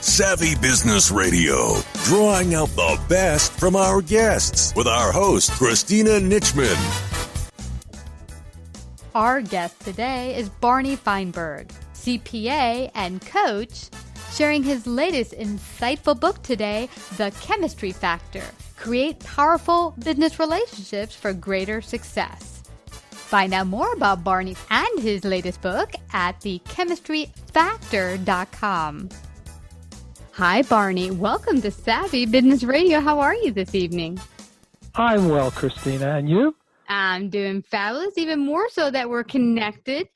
Savvy Business Radio, drawing out the best from our guests with our host, Christina Nichman. Our guest today is Barney Feinberg, CPA and coach, sharing his latest insightful book today, The Chemistry Factor: Create Powerful Business Relationships for Greater Success. Find out more about Barney and his latest book at thechemistryfactor.com. Hi, Barney. Welcome to Savvy Business Radio. How are you this evening? I'm well, Christina. And you? I'm doing fabulous, even more so that we're connected.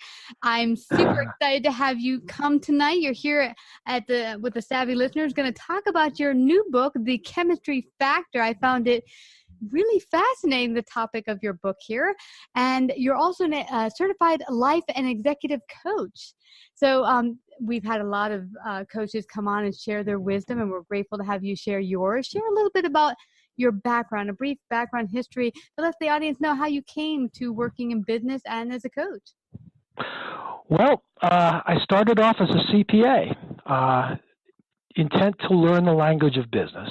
I'm super excited to have you come tonight. You're here with the Savvy listeners, going to talk about your new book, The Chemistry Factor. I found it really fascinating, the topic of your book here. And you're also a certified life and executive coach. So we've had a lot of coaches come on and share their wisdom, and we're grateful to have you share yours. Share a little bit about your background, a brief background history, to let the audience know how you came to working in business and as a coach. Well, I started off as a CPA, intent to learn the language of business.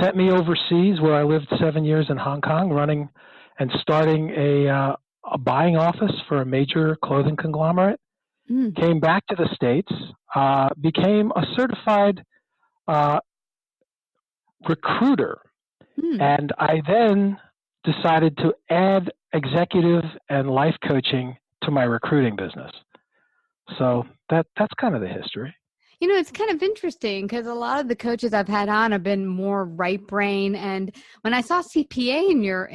Sent me overseas, where I lived 7 years in Hong Kong, running and starting a buying office for a major clothing conglomerate. Came back to the States, became a certified recruiter. And I then decided to add executive and life coaching to my recruiting business. So that's kind of the history. You know, it's kind of interesting because a lot of the coaches I've had on have been more right brain. And when I saw CPA in your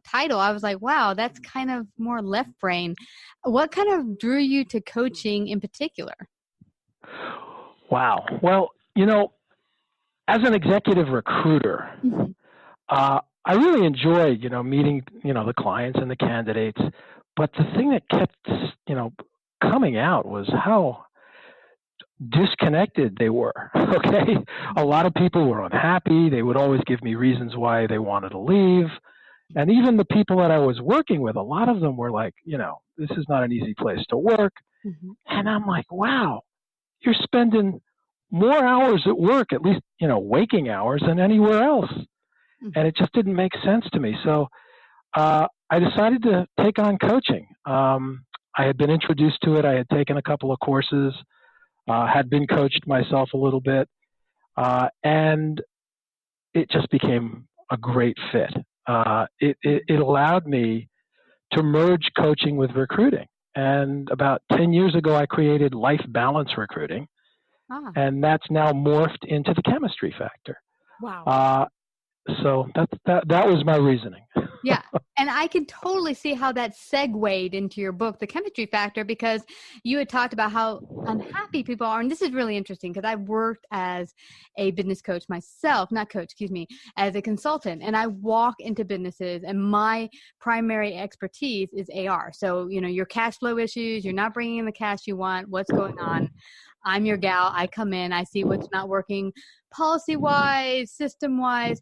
title, I was like, wow, that's kind of more left brain. What kind of drew you to coaching in particular? Wow. Well, as an executive recruiter, I really enjoyed, meeting, the clients and the candidates. But the thing that kept, coming out was how disconnected they were. Okay. A lot of people were unhappy. They would always give me reasons why they wanted to leave. And even the people that I was working with, a lot of them were like, this is not an easy place to work. And I'm like, wow, you're spending more hours at work, at least, waking hours, than anywhere else. And it just didn't make sense to me. So I decided to take on coaching. I had been introduced to it. I had taken a couple of courses, had been coached myself a little bit, and it just became a great fit. It allowed me to merge coaching with recruiting. And about 10 years ago, I created Life Balance Recruiting, and that's now morphed into the Chemistry Factor. Wow. So that was my reasoning. Yeah. And I can totally see how that segued into your book, The Chemistry Factor, because you had talked about how unhappy people are. And this is really interesting because I've worked as a business coach myself, as a consultant. And I walk into businesses and my primary expertise is AR. So, your cash flow issues, you're not bringing in the cash you want, what's going on. I'm your gal. I come in, I see what's not working policy-wise, system-wise.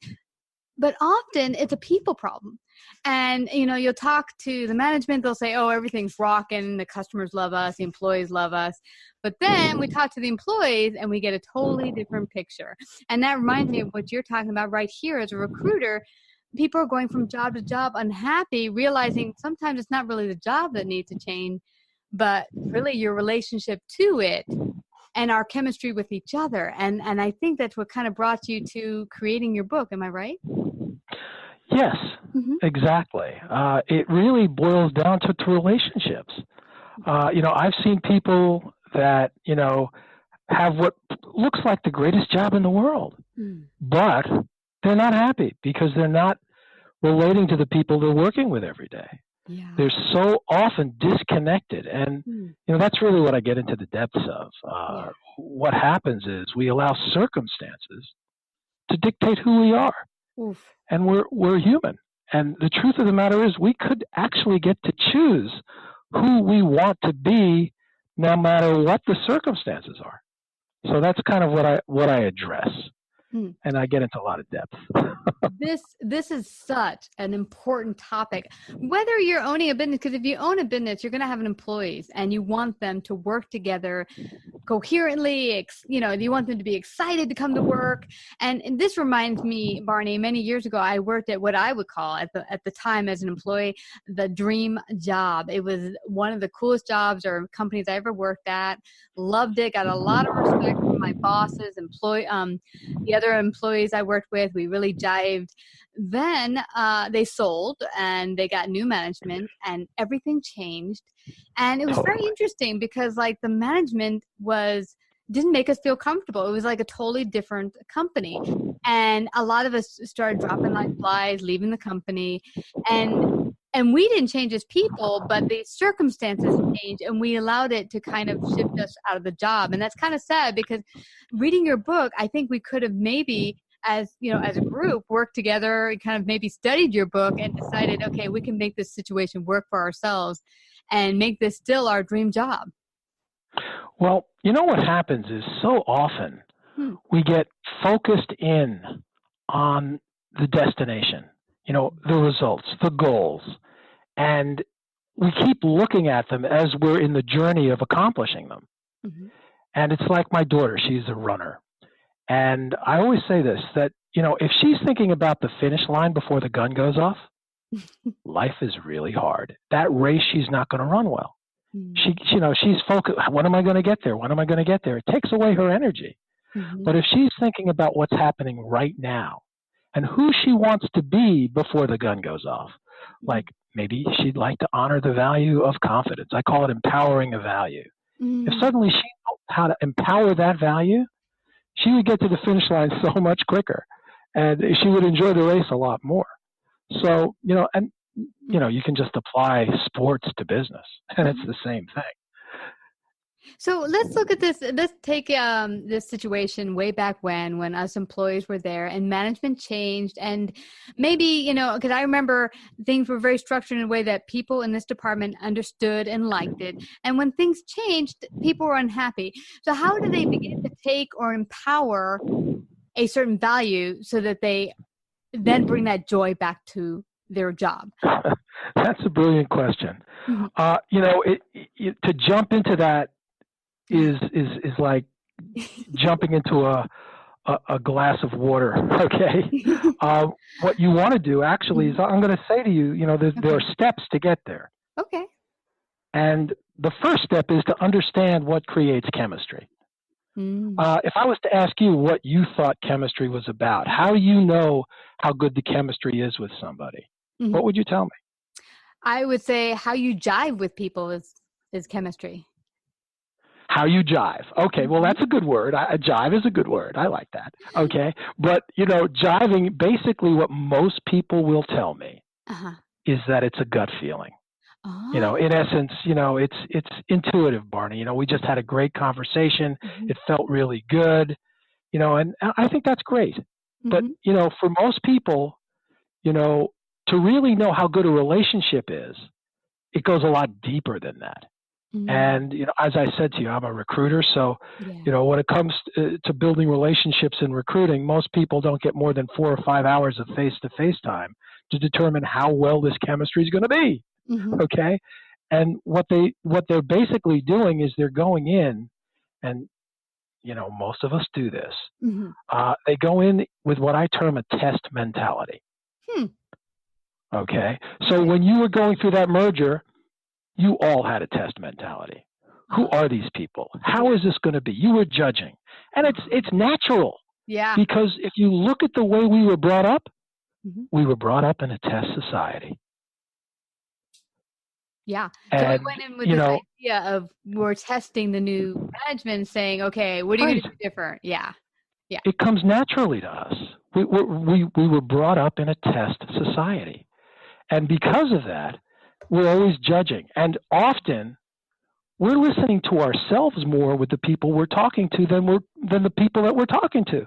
But often it's a people problem. And, you'll talk to the management, they'll say, oh, everything's rocking, the customers love us, the employees love us. But then we talk to the employees and we get a totally different picture. And that reminds me of what you're talking about right here as a recruiter. People are going from job to job unhappy, realizing sometimes it's not really the job that needs to change, but really your relationship to it and our chemistry with each other. And I think that's what kind of brought you to creating your book. Am I right? Yes, exactly. It really boils down to relationships. I've seen people that, have what looks like the greatest job in the world, but they're not happy because they're not relating to the people they're working with every day. Yeah. They're so often disconnected. And, that's really what I get into the depths of. What happens is we allow circumstances to dictate who we are. Oof. And we're human. And the truth of the matter is we could actually get to choose who we want to be no matter what the circumstances are. So that's kind of what I address. And I get into a lot of depth. This is such an important topic. Whether you're owning a business, because if you own a business, you're going to have employees and you want them to work together coherently. You want them to be excited to come to work. And this reminds me, Barney, many years ago, I worked at what I would call at the time as an employee, the dream job. It was one of the coolest jobs or companies I ever worked at. Loved it. Got a lot of respect from my bosses, the other employees I worked with. We really jived. Then they sold and they got new management and everything changed. And it was very interesting because like the management didn't make us feel comfortable. It was like a totally different company. And a lot of us started dropping like flies, leaving the company. And we didn't change as people, but the circumstances changed and we allowed it to kind of shift us out of the job. And that's kind of sad because reading your book, I think we could have maybe as a group worked together, kind of maybe studied your book and decided, okay, we can make this situation work for ourselves and make this still our dream job. Well, what happens is so often we get focused in on the destination, the results, the goals, and we keep looking at them as we're in the journey of accomplishing them. Mm-hmm. And it's like my daughter, she's a runner. And I always say this, that, if she's thinking about the finish line before the gun goes off, life is really hard. That race, she's not going to run well. Mm-hmm. She's focused, when am I going to get there? When am I going to get there? It takes away her energy. Mm-hmm. But if she's thinking about what's happening right now and who she wants to be before the gun goes off, like maybe she'd like to honor the value of confidence. I call it empowering a value. Mm-hmm. If suddenly she knows how to empower that value, she would get to the finish line so much quicker and she would enjoy the race a lot more. So, you can just apply sports to business and it's the same thing. So let's look at this. Let's take this situation way back when us employees were there and management changed. And maybe, because I remember things were very structured in a way that people in this department understood and liked it. And when things changed, people were unhappy. So how do they begin to take or empower a certain value so that they then bring that joy back to their job? That's a brilliant question. Mm-hmm. To jump into that is like jumping into a glass of water. Okay. What you want to do actually is I'm going to say to you, there are steps to get there. Okay. And the first step is to understand what creates chemistry. If I was to ask you what you thought chemistry was about, how do you know how good the chemistry is with somebody? Mm-hmm. What would you tell me? I would say how you jive with people is chemistry. How you jive. Okay, well, that's a good word. Jive is a good word. I like that. Okay, but, jiving, basically what most people will tell me is that it's a gut feeling. Oh. In essence, it's intuitive, Barney. We just had a great conversation. Mm-hmm. It felt really good, and I think that's great. Mm-hmm. But, for most people, to really know how good a relationship is, it goes a lot deeper than that. Mm-hmm. And, as I said to you, I'm a recruiter. So, when it comes to building relationships in recruiting, most people don't get more than 4 or 5 hours of face-to-face time to determine how well this chemistry is going to be. Mm-hmm. Okay. And what they're basically doing is they're going in and, most of us do this. Mm-hmm. They go in with what I term a test mentality. Okay. So when you were going through that merger, you all had a test mentality. Who are these people? How is this going to be? You were judging. And it's natural. Yeah. Because if you look at the way we were brought up, we were brought up in a test society. Yeah. So we went in with this idea of we're testing the new management and saying, okay, what are you going to do different? Yeah. Yeah. It comes naturally to us. We were brought up in a test society. And because of that, we're always judging. And often we're listening to ourselves more with the people we're talking to than the people that we're talking to.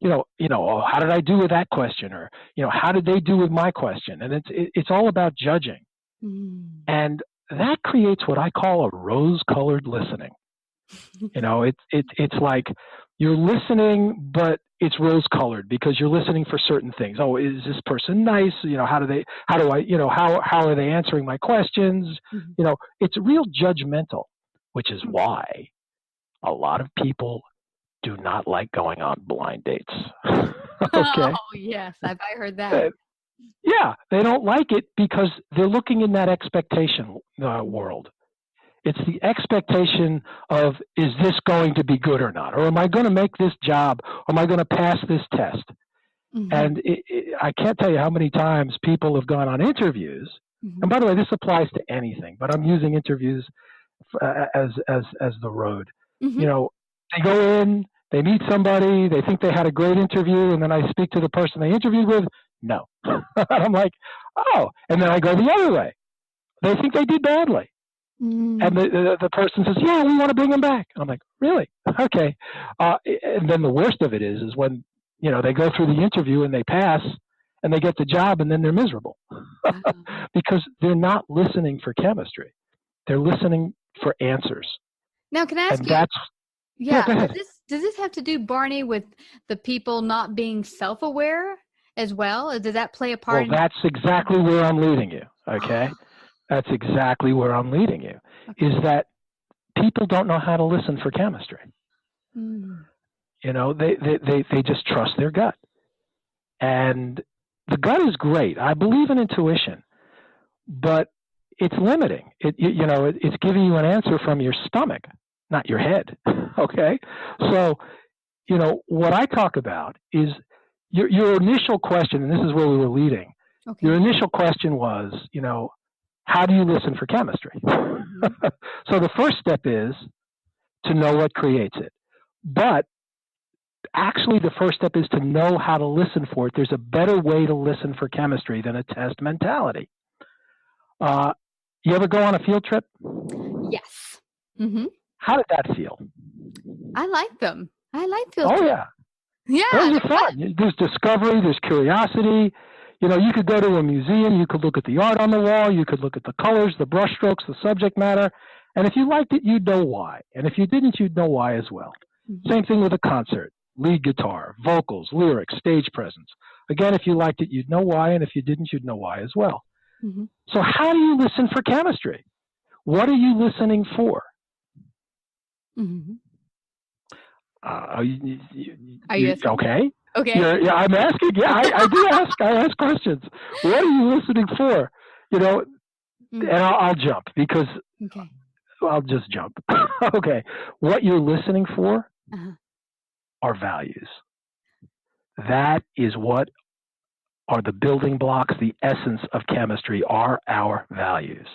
Oh, how did I do with that question? Or, how did they do with my question? And it's all about judging. And that creates what I call a rose-colored listening. You know, it's like you're listening, but it's rose-colored because you're listening for certain things. Oh, is this person nice? You know, how are they answering my questions? Mm-hmm. You know, it's real judgmental, which is why a lot of people do not like going on blind dates. Okay. Oh, yes. I heard that. Yeah, they don't like it because they're looking in that expectation world. It's the expectation of, is this going to be good or not? Or am I going to make this job? Or am I going to pass this test? Mm-hmm. And I can't tell you how many times people have gone on interviews. Mm-hmm. And by the way, this applies to anything, but I'm using interviews as the road. Mm-hmm. You know, they go in, they meet somebody, they think they had a great interview, and then I speak to the person they interviewed with. No. I'm like, oh. And then I go the other way. They think they did badly. Mm. And the person says, yeah, we want to bring them back. And I'm like, really? Okay. And then the worst of it is when, you know, they go through the interview and they pass and they get the job and then they're miserable because they're not listening for chemistry. They're listening for answers. Now, can I ask you? Does this have to do, Barney, with the people not being self-aware as well? Or does that play a part? Well, that's exactly where I'm leading you. Okay. That's exactly where I'm leading you, is that people don't know how to listen for chemistry. Mm. You know, they just trust their gut. And the gut is great. I believe in intuition, but it's limiting. It's giving you an answer from your stomach, not your head. Okay? So, you know, what I talk about is your initial question, and this is where we were leading. Okay. Your initial question was, you know, how do you listen for chemistry? So the first step is to know what creates it. But actually the first step is to know how to listen for it. There's a better way to listen for chemistry than a test mentality. You ever go on a field trip? Yes. Mm-hmm. How did that feel? I like them. I like field trips. Oh, yeah. Yeah. Those are fun. There's discovery. There's curiosity. You know, you could go to a museum, you could look at the art on the wall, you could look at the colors, the brush strokes, the subject matter, and if you liked it, you'd know why. And if you didn't, you'd know why as well. Mm-hmm. Same thing with a concert, lead guitar, vocals, lyrics, stage presence. Again, if you liked it, you'd know why, and if you didn't, you'd know why as well. Mm-hmm. So how do you listen for chemistry? What are you listening for? Mm-hmm. Are you okay? Okay. Yeah, I'm asking. Yeah, I do ask. I ask questions. What are you listening for? You know, and I'll jump because I'll just jump. Okay. What you're listening for are values. That is what are the building blocks, the essence of chemistry are our values.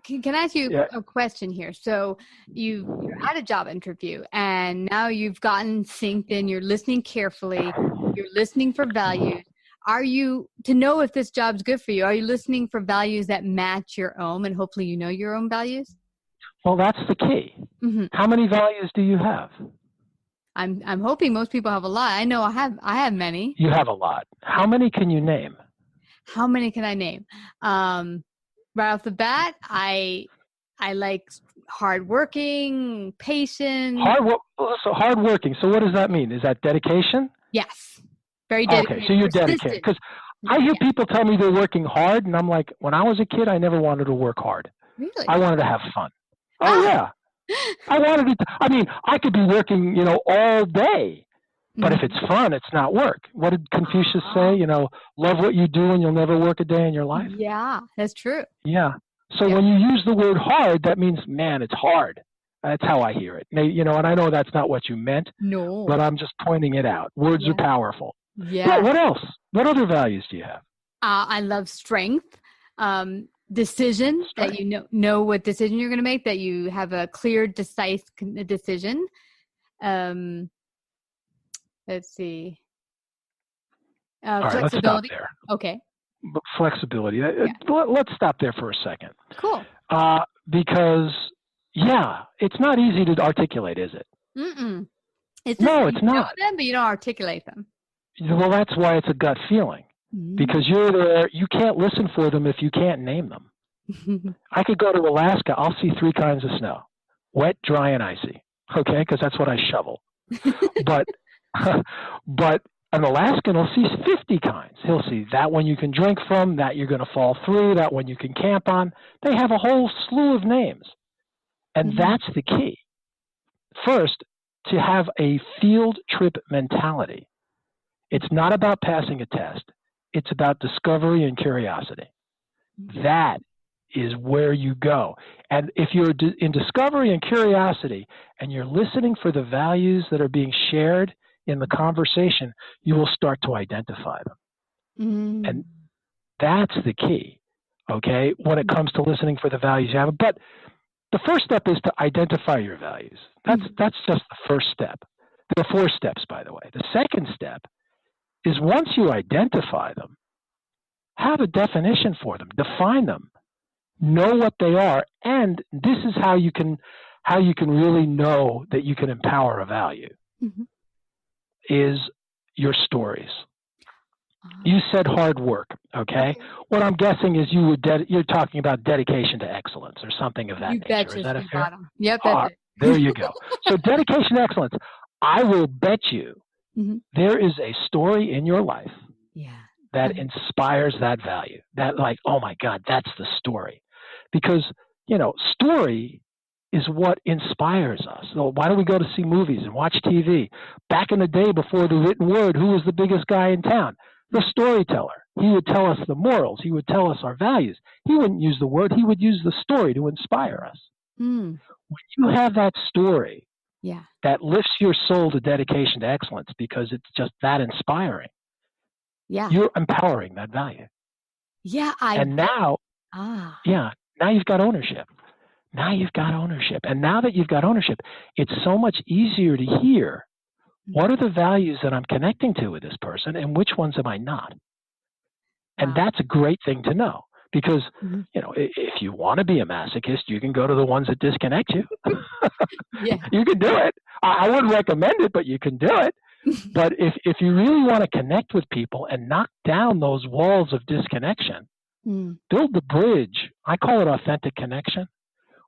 Can I ask you a question here? So you're at a job interview and now you've gotten synced in, you're listening carefully, you're listening for values. Are you, to know if this job's good for you, are you listening for values that match your own, and hopefully you know your own values? Well, that's the key. Mm-hmm. How many values do you have? I'm hoping most people have a lot. I know I have many. You have a lot. How many can you name? How many can I name? Right off the bat, I like hardworking, patient. Hardworking. So what does that mean? Is that dedication? Yes. Very dedicated. Okay, so you're dedicated. Because I hear people tell me they're working hard, and I'm like, when I was a kid, I never wanted to work hard. Really? I wanted to have fun. Oh, yeah. I wanted to. I mean, I could be working, you know, all day. But if it's fun, it's not work. What did Confucius say? You know, love what you do and you'll never work a day in your life. Yeah, that's true. Yeah. So when you use the word hard, that means, man, it's hard. That's how I hear it. Now, you know, and I know that's not what you meant. No. But I'm just pointing it out. Words are powerful. Yeah. What else? What other values do you have? I love strength. Decision, that you know what decision you're going to make, that you have a clear, decisive decision. Let's see. All right, flexibility. let's stop there. Okay. But flexibility. Let's stop there for a second. Cool. Because, it's not easy to articulate, is it? Mm-mm. It's not. You know them, but you don't articulate them. Well, that's why it's a gut feeling. Mm-hmm. Because you're there, you can't listen for them if you can't name them. I could go to Alaska, I'll see 3 kinds of snow. wet, dry, and icy. Okay, because that's what I shovel. But but an Alaskan will see 50 kinds. He'll see that one you can drink from, that you're going to fall through, that one you can camp on. They have a whole slew of names. And that's the key. First, to have a field trip mentality. It's not about passing a test. It's about discovery and curiosity. That is where you go. And if you're in discovery and curiosity and you're listening for the values that are being shared in the conversation, you will start to identify them. And that's the key, okay, when it comes to listening for the values you have. But the first step is to identify your values. That's just the first step. There are 4 steps, by the way. The second step is once you identify them, have a definition for them, define them, know what they are, and this is how you can really know that you can empower a value, is your stories. You said hard work, okay? What I'm guessing is you're talking about dedication to excellence or something of that nature. Is that a fair? Yep, that's it. There you go. So dedication to excellence. I will bet you there is a story in your life that inspires that value. That like, oh my God, that's the story. Because, story is what inspires us. So why do we go to see movies and watch TV? Back in the day before the written word, who was the biggest guy in town? The storyteller. He would tell us the morals. He would tell us our values. He wouldn't use the word. He would use the story to inspire us. When you have that story that lifts your soul to dedication to excellence because it's just that inspiring, you're empowering that value. Now you've got ownership. Now you've got ownership. And now that you've got ownership, it's so much easier to hear what are the values that I'm connecting to with this person and which ones am I not? And that's a great thing to know because, if you want to be a masochist, you can go to the ones that disconnect you. You can do it. I wouldn't recommend it, but you can do it. But if you really want to connect with people and knock down those walls of disconnection, build the bridge. I call it authentic connection,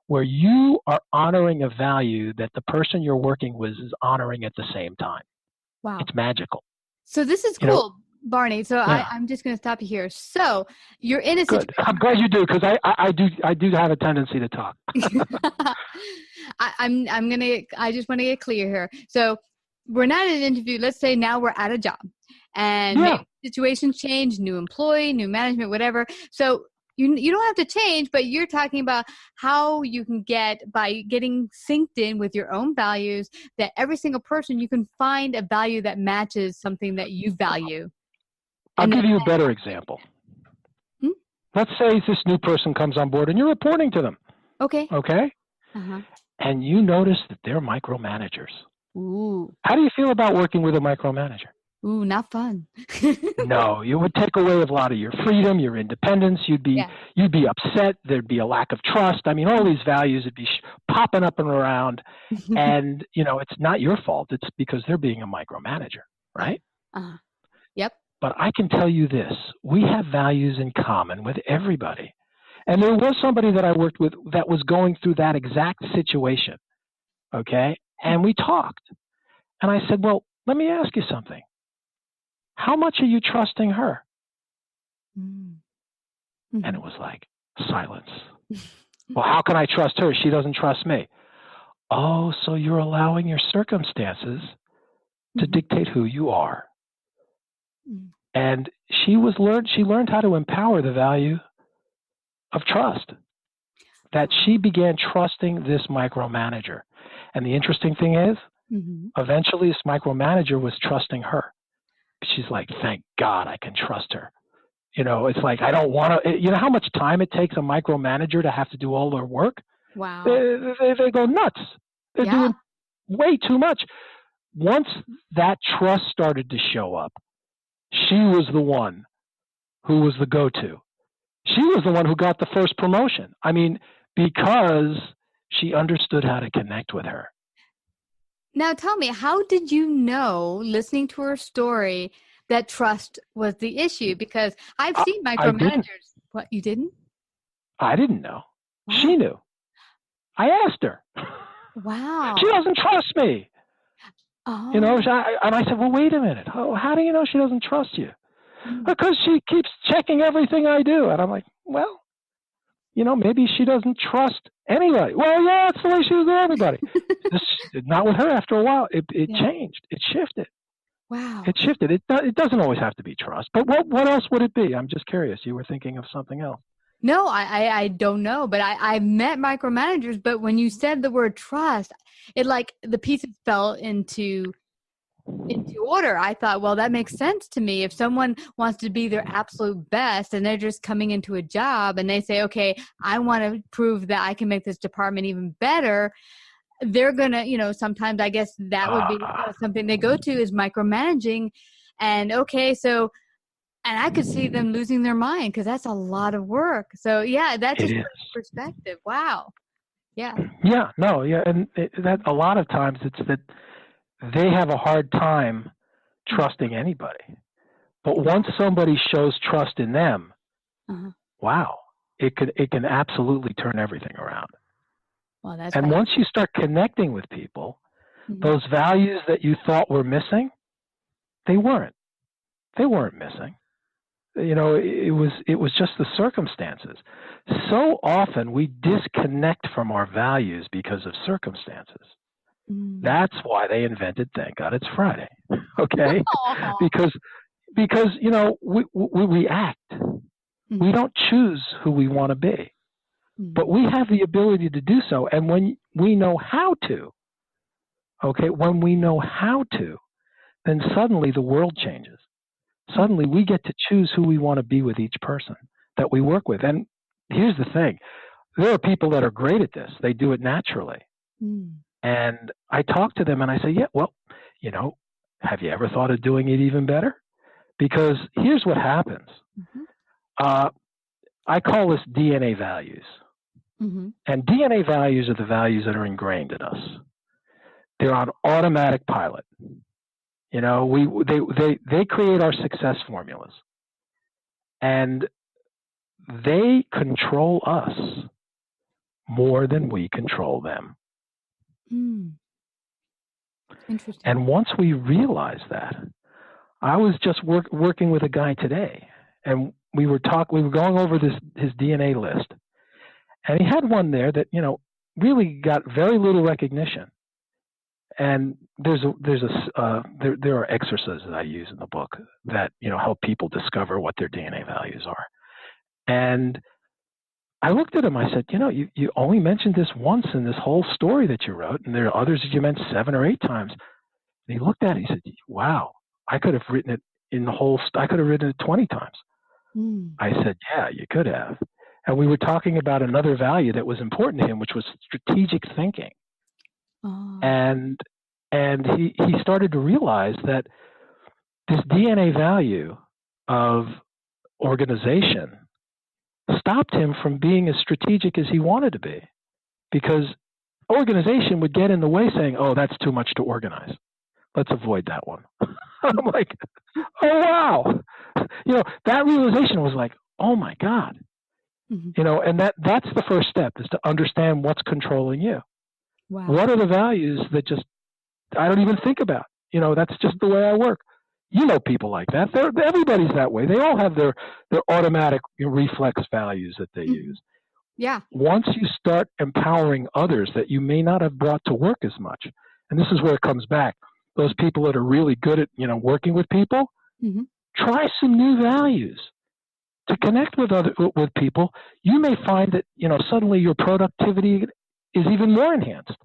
where you are honoring a value that the person you're working with is honoring at the same time. Wow. It's magical. So this is cool, Barney. So I'm just going to stop you here. So you're in a situation. Good. I'm glad you do, because I do have a tendency to talk. I just want to get clear here. So we're not in an interview. Let's say now we're at a job and maybe situations change, new employee, new management, whatever. So you don't have to change, but you're talking about how you can by getting synced in with your own values, that every single person, you can find a value that matches something that you value. I'll give you a better example. Let's say this new person comes on board and you're reporting to them. Okay? And you notice that they're micromanagers. Ooh. How do you feel about working with a micromanager? Ooh, not fun. No, you would take away a lot of your freedom, your independence. You'd be upset. There'd be a lack of trust. I mean, all these values would be popping up and around. And, it's not your fault. It's because they're being a micromanager, right? Yep. But I can tell you this. We have values in common with everybody. And there was somebody that I worked with that was going through that exact situation, okay? And we talked. And I said, well, let me ask you something. How much are you trusting her? And it was like silence. Well, how can I trust her? She doesn't trust me. Oh, so you're allowing your circumstances to dictate who you are. And she learned how to empower the value of trust. That she began trusting this micromanager. And the interesting thing is, eventually this micromanager was trusting her. She's like, thank God I can trust her. It's like, I don't want to, how much time it takes a micromanager to have to do all their work? Wow. They go nuts. They're doing way too much. Once that trust started to show up, she was the one who was the go-to. She was the one who got the first promotion. I mean, because she understood how to connect with her. Now tell me, how did you know, listening to her story, that trust was the issue? Because I've seen micromanagers. What, you didn't? I didn't know. Wow. She knew. I asked her. Wow. She doesn't trust me. Oh. And I said, well, wait a minute. How do you know she doesn't trust you? Because she keeps checking everything I do. And I'm like, well, maybe she doesn't trust anybody. Well, yeah, that's the way she was with everybody. Not with her. After a while, it changed. It shifted. Wow. It shifted. It doesn't always have to be trust. But what else would it be? I'm just curious. You were thinking of something else. No, I don't know, but I've met micromanagers, but when you said the word trust, it like the pieces fell into order. I thought, well, that makes sense to me. If someone wants to be their absolute best and they're just coming into a job and they say, okay, I want to prove that I can make this department even better, they're going to, sometimes I guess that would be something they go to is micromanaging. And okay, so, and I could see them losing their mind because that's a lot of work. So yeah, that's just perspective. Wow. Yeah. Yeah, no, yeah. And that a lot of times it's that they have a hard time trusting anybody. But once somebody shows trust in them, wow, it can absolutely turn everything around. Well, that's and once you start connecting with people, those values that you thought were missing, they weren't. They weren't missing. It was just the circumstances. So often we disconnect from our values because of circumstances. That's why they invented Thank God It's Friday. Okay? because we react. We don't choose who we want to be. But we have the ability to do so. And when we know how to, then suddenly the world changes. Suddenly we get to choose who we want to be with each person that we work with. And here's the thing. There are people that are great at this. They do it naturally. And I talk to them and I say, yeah, well, have you ever thought of doing it even better? Because here's what happens. I call this DNA values. And DNA values are the values that are ingrained in us. They're on automatic pilot. They create our success formulas. And they control us more than we control them. Interesting. And once we realize that, I was just working with a guy today, and we were going over his DNA list, and he had one there that really got very little recognition. And there are exercises that I use in the book that help people discover what their DNA values are. And I looked at him. I said, you only mentioned this once in this whole story that you wrote, and there are others that you mentioned 7 or 8 times. And he looked at it. He said, "Wow, I could have written it I could have written it 20 times." I said, "Yeah, you could have." And we were talking about another value that was important to him, which was strategic thinking. And he started to realize that this DNA value of organization stopped him from being as strategic as he wanted to be, because organization would get in the way, saying, "Oh, that's too much to organize. Let's avoid that one." I'm like, oh, wow. That realization was like, oh my God. And that's the first step, is to understand what's controlling you. Wow. What are the values that just I don't even think about? That's just the way I work. People like that. Everybody's that way. They all have their automatic reflex values that they use. Yeah. Once you start empowering others that you may not have brought to work as much, and this is where it comes back, those people that are really good at working with people, try some new values to connect with people. You may find that suddenly your productivity is even more enhanced,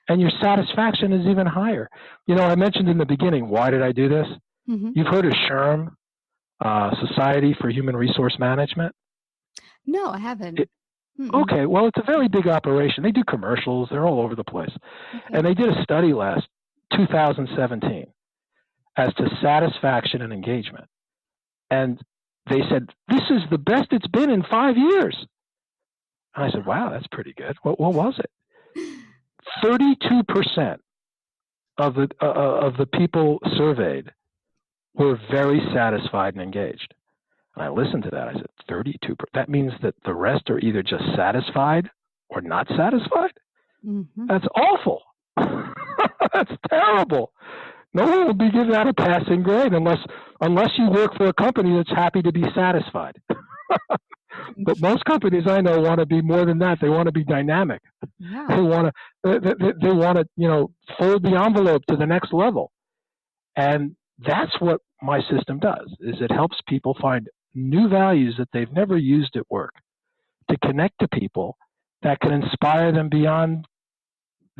and your satisfaction is even higher. I mentioned in the beginning, why did I do this? You've heard of SHRM, Society for Human Resource Management? No, I haven't. Okay, well, it's a very big operation. They do commercials. They're all over the place. And they did a study 2017 as to satisfaction and engagement. And they said, this is the best it's been in 5 years. And I said, wow, that's pretty good. What was it? 32% of the people surveyed were very satisfied and engaged. And I listened to that. I said, 32%. That means that the rest are either just satisfied or not satisfied? Mm-hmm. That's awful. That's terrible. No one will be given that a passing grade unless you work for a company that's happy to be satisfied. But most companies I know want to be more than that. They want to be dynamic. Yeah. They want to fold the envelope to the next level. And that's what my system does, is it helps people find new values that they've never used at work, to connect to people that can inspire them beyond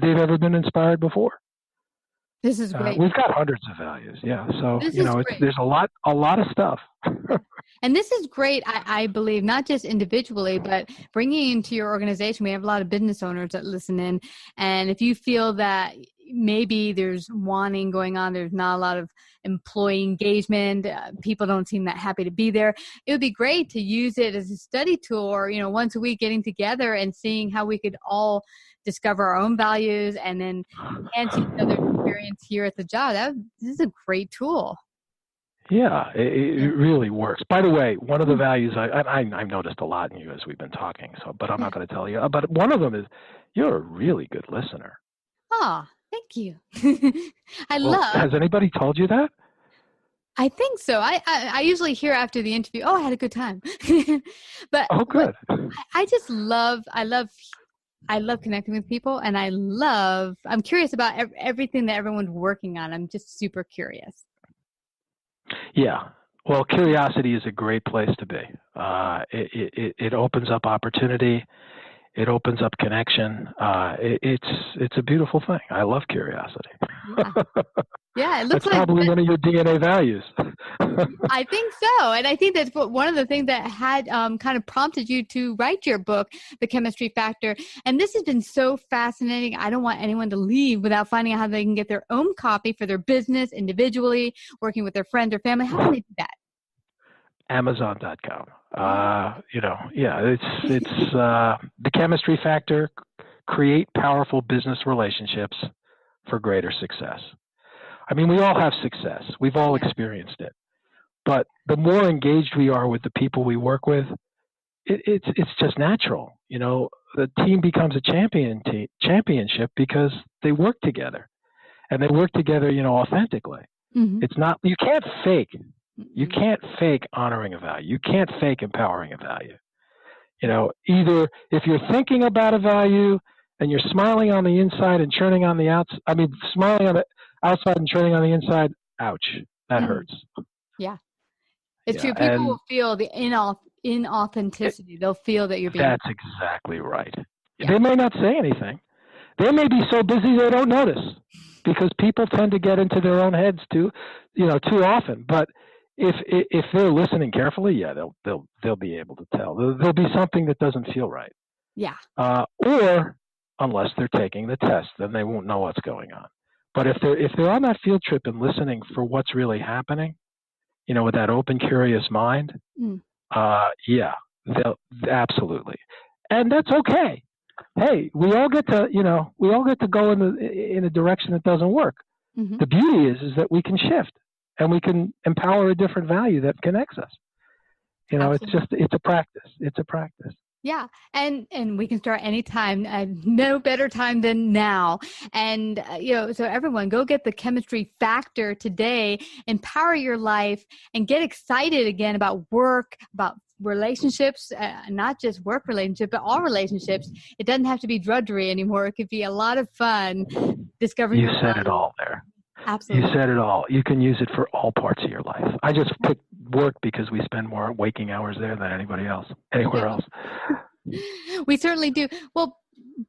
they've ever been inspired before. This is great. We've got hundreds of values. Yeah. So, there's a lot of stuff. And this is great, I believe, not just individually, but bringing into your organization. We have a lot of business owners that listen in. And if you feel that maybe there's wanting going on, there's not a lot of employee engagement, people don't seem that happy to be there, it would be great to use it as a study tool, or, once a week getting together and seeing how we could all discover our own values and then enhance each other's experience here at the job. This is a great tool. Yeah, it really works. By the way, one of the values I've noticed a lot in you as we've been talking, but I'm not going to tell you. But one of them is you're a really good listener. Oh, thank you. Has anybody told you that? I think so. I usually hear after the interview, I had a good time. But good. I just love connecting with people, and I'm curious about everything that everyone's working on. I'm just super curious. Yeah. Well, curiosity is a great place to be. It opens up opportunity. It opens up connection. It's a beautiful thing. I love curiosity. Yeah, it looks that's probably one of your DNA values. I think so. And I think that's one of the things that had kind of prompted you to write your book, The Chemistry Factor. And this has been so fascinating. I don't want anyone to leave without finding out how they can get their own copy for their business, individually, working with their friends or family. How can they do that? Amazon.com. It's The Chemistry Factor, create powerful business relationships for greater success. I mean, we all have success. We've all experienced it. But the more engaged we are with the people we work with, it's just natural. The team becomes a championship because they work together, and they work together, authentically. Mm-hmm. It's not, you can't fake. You can't fake honoring a value. You can't fake empowering a value. Either if you're thinking about a value and you're smiling on the inside and churning on the outside, smiling on the outside and churning on the inside, ouch, that hurts. Yeah. It's true. People will feel the inauthenticity. They'll feel that you're being... That's exactly right. Yeah. They may not say anything. They may be so busy they don't notice, because people tend to get into their own heads too often. But if they're listening carefully, they'll be able to tell. There'll be something that doesn't feel right. Yeah. Or unless they're taking the test, then they won't know what's going on. But if they're on that field trip and listening for what's really happening, with that open, curious mind, they'll absolutely, and that's okay. Hey, we all get to go in a direction that doesn't work. Mm-hmm. The beauty is that we can shift and we can empower a different value that connects us. It's a practice. It's a practice. Yeah. And we can start anytime. No better time than now. And, so everyone go get The Chemistry Factor today, empower your life, and get excited again about work, about relationships, not just work relationship, but all relationships. It doesn't have to be drudgery anymore. It could be a lot of fun discovering. You said it all there. Absolutely. You said it all. You can use it for all parts of your life. I just picked work because we spend more waking hours there than anywhere else. We certainly do. Well,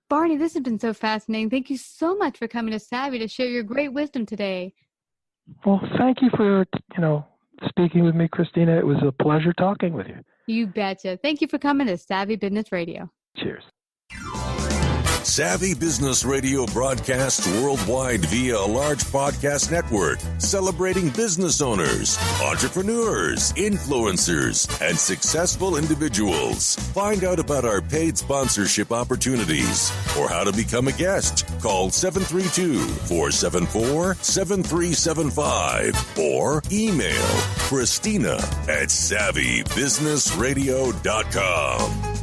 Barney, this has been so fascinating. Thank you so much for coming to Savvy to share your great wisdom today. Well, thank you for, speaking with me, Christina. It was a pleasure talking with you. You betcha. Thank you for coming to Savvy Business Radio. Cheers. Savvy Business Radio broadcasts worldwide via a large podcast network, celebrating business owners, entrepreneurs, influencers, and successful individuals. Find out about our paid sponsorship opportunities or how to become a guest. Call 732-474-7375 or email Christina@savvybusinessradio.com.